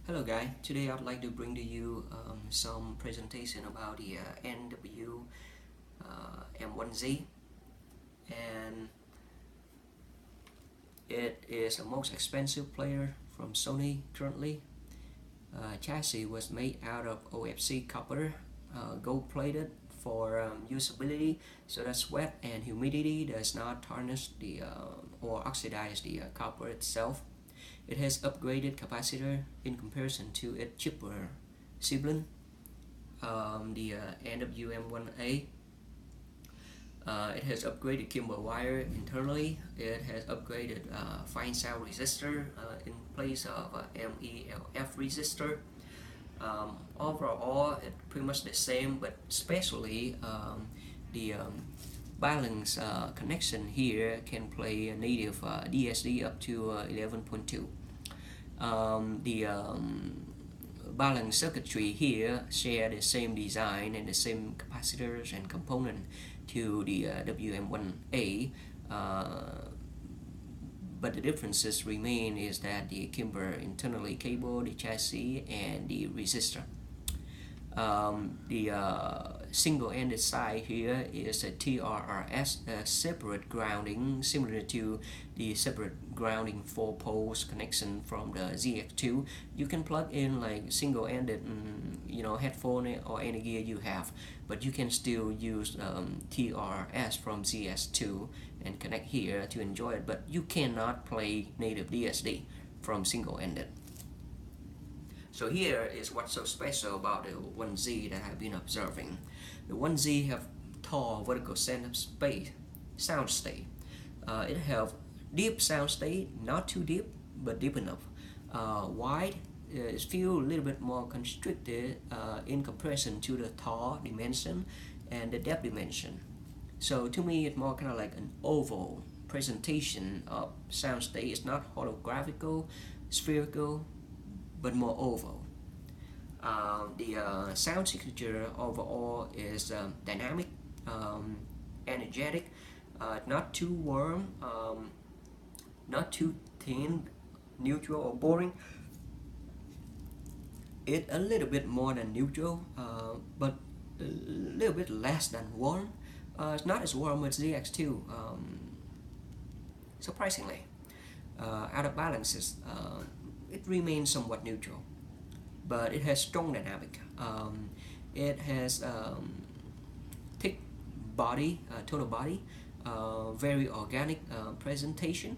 Hello guys, today I'd like to bring to you some presentation about the NW-M1Z, and it is the most expensive player from Sony currently. Chassis was made out of OFC copper, gold plated for usability, so that sweat and humidity does not tarnish the or oxidize the copper itself. It has upgraded capacitor in comparison to its cheaper sibling, the NW-WM1A. It has upgraded gimbal wire internally. It has upgraded fine sound resistor in place of MELF resistor. Overall, it's pretty much the same, but especially the balance connection here can play a native DSD up to 11.2. The balance circuitry here share the same design and the same capacitors and component to the WM1A, but the differences remain is that the gimbal internally cable, the chassis, and the resistor. The single-ended side here is a TRRS, separate grounding, similar to the separate grounding 4 poles connection from the ZX2. You can plug in like single-ended, headphone or any gear you have, but you can still use TRRS from ZX2 and connect here to enjoy it. But you cannot play native DSD from single-ended. So here is what's so special about the 1Z that I've been observing. The 1Z have tall vertical center space sound state. It have deep sound state, not too deep, but deep enough. Wide is feel a little bit more constricted in comparison to the tall dimension and the depth dimension. So to me, it's more kind of like an oval presentation of sound state. It's not holographical, spherical, but more oval. The sound signature overall is dynamic, energetic, not too warm, not too thin, neutral or boring. It's a little bit more than neutral, but a little bit less than warm. It's not as warm as ZX2, surprisingly. Out of balance, it remains somewhat neutral, but it has strong dynamic. It has thick body, total body, very organic presentation,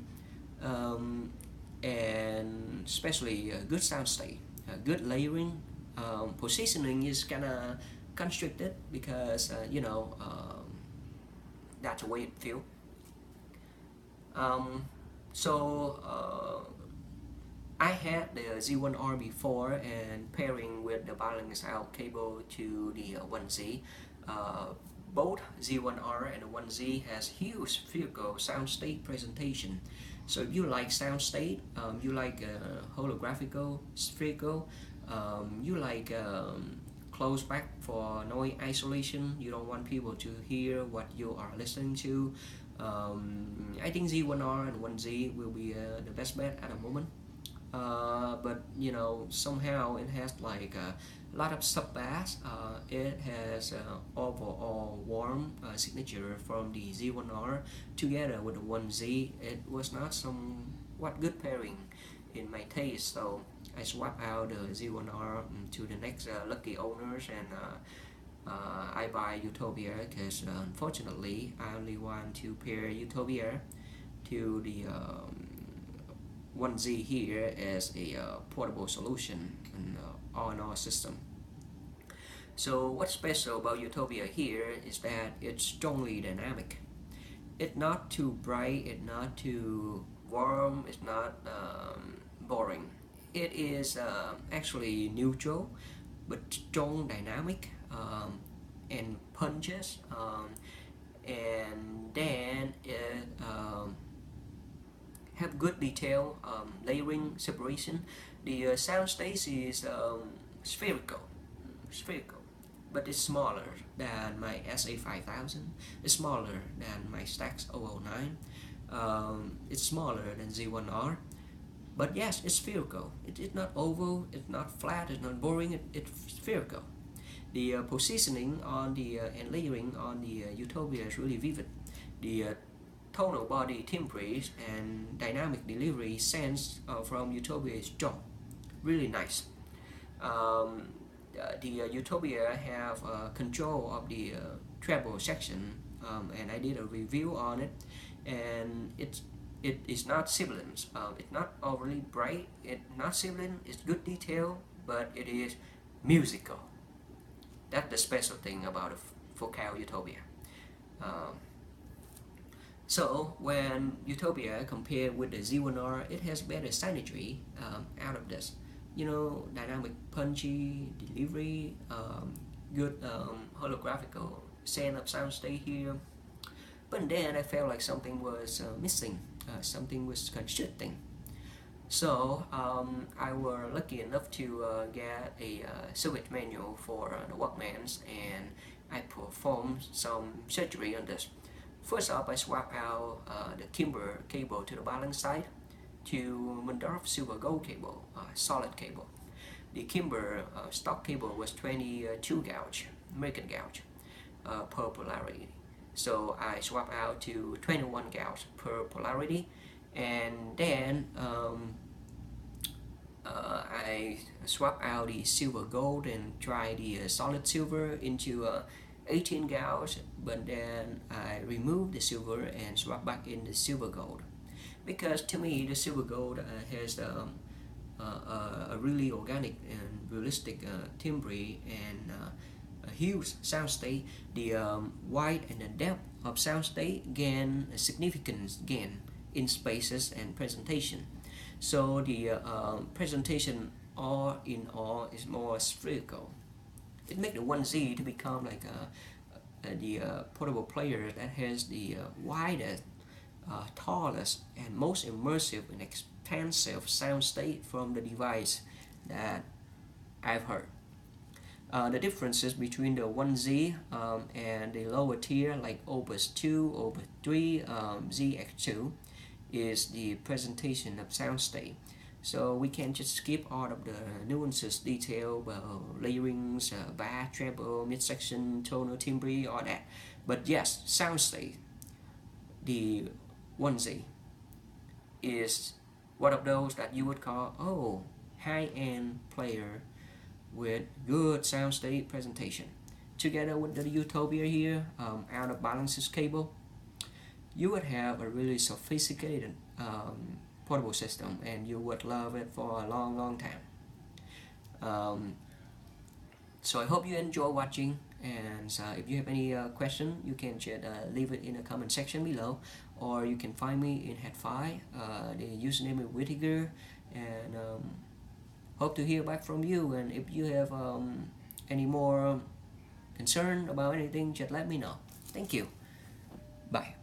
and especially good sound state, good layering. Positioning is kind of constricted because that's the way it feels. I had the Z1R before, and pairing with the balance out cable to the 1Z. Both Z1R and the 1Z has huge spherical sound state presentation. So if you like sound state, you like holographical, spherical, you like close back for noise isolation, you don't want people to hear what you are listening to, I think Z1R and 1Z will be the best bet at the moment. But somehow it has like a lot of sub bass. It has overall warm signature from the Z1R together with the 1Z. It was not somewhat good pairing in my taste, so I swapped out the Z1R to the next lucky owners, and I buy Utopia because unfortunately I only want to pair Utopia to the 1Z here as a portable solution in all-in-all system. So what's special about Utopia here is that it's strongly dynamic. It's not too bright, it's not too warm, it's not boring. It is actually neutral but strong dynamic, and punches, and then it have good detail, layering, separation. The sound stage is spherical, but it's smaller than my SA5000. It's smaller than my Stax 009. It's smaller than Z1R. But yes, it's spherical. It's not oval, it's not flat, it's not boring, it's spherical. The positioning on the and layering on the Utopia is really vivid. The tonal body timbre and dynamic delivery sense from Utopia is strong, really nice. Um, the Utopia have control of the treble section, and I did a review on it, and it is not sibilant. It's not overly bright. It's not sibilant. It's good detail, but it is musical. That's the special thing about a Focal Utopia. Um, so when Utopia compared with the Z1R, it has better synergy out of this. You know, dynamic, punchy delivery, good holographical sense of sound stay here. But then I felt like something was missing, something was constricting. So I was lucky enough to get a service manual for the Walkmans, and I performed some surgery on this. First off, I swapped out the Kimber cable to the balance side to Mundorf silver gold cable, solid cable. The Kimber stock cable was 22 gauge, American gauge, per polarity. So I swapped out to 21 gauge per polarity, and then I swapped out the silver gold and tried the solid silver into 18 gauge, but then I removed the silver and swapped back in the silver gold, because to me the silver gold has a really organic and realistic timbre and a huge sound state. The width and the depth of sound state gain a significant gain in spaces and presentation. So the presentation all in all is more spherical. It makes the 1Z to become like the portable player that has the widest, tallest, and most immersive and expansive sound state from the device that I've heard. The differences between the 1Z and the lower tier like Opus 2, Opus 3, ZX2 is the presentation of sound state. So we can just skip all of the nuances, detail, layerings, bass, treble, midsection, tonal, timbre, all that. But yes, sound state, the 1Z is one of those that you would call high-end player with good sound state presentation. Together with the Utopia here, out of balances cable, you would have a really sophisticated portable system, and you would love it for a long time. So I hope you enjoy watching, and if you have any question, you can just leave it in the comment section below, or you can find me in Headfi. The username is Whittaker, and hope to hear back from you. And if you have any more concern about anything, just let me know. Thank you. Bye.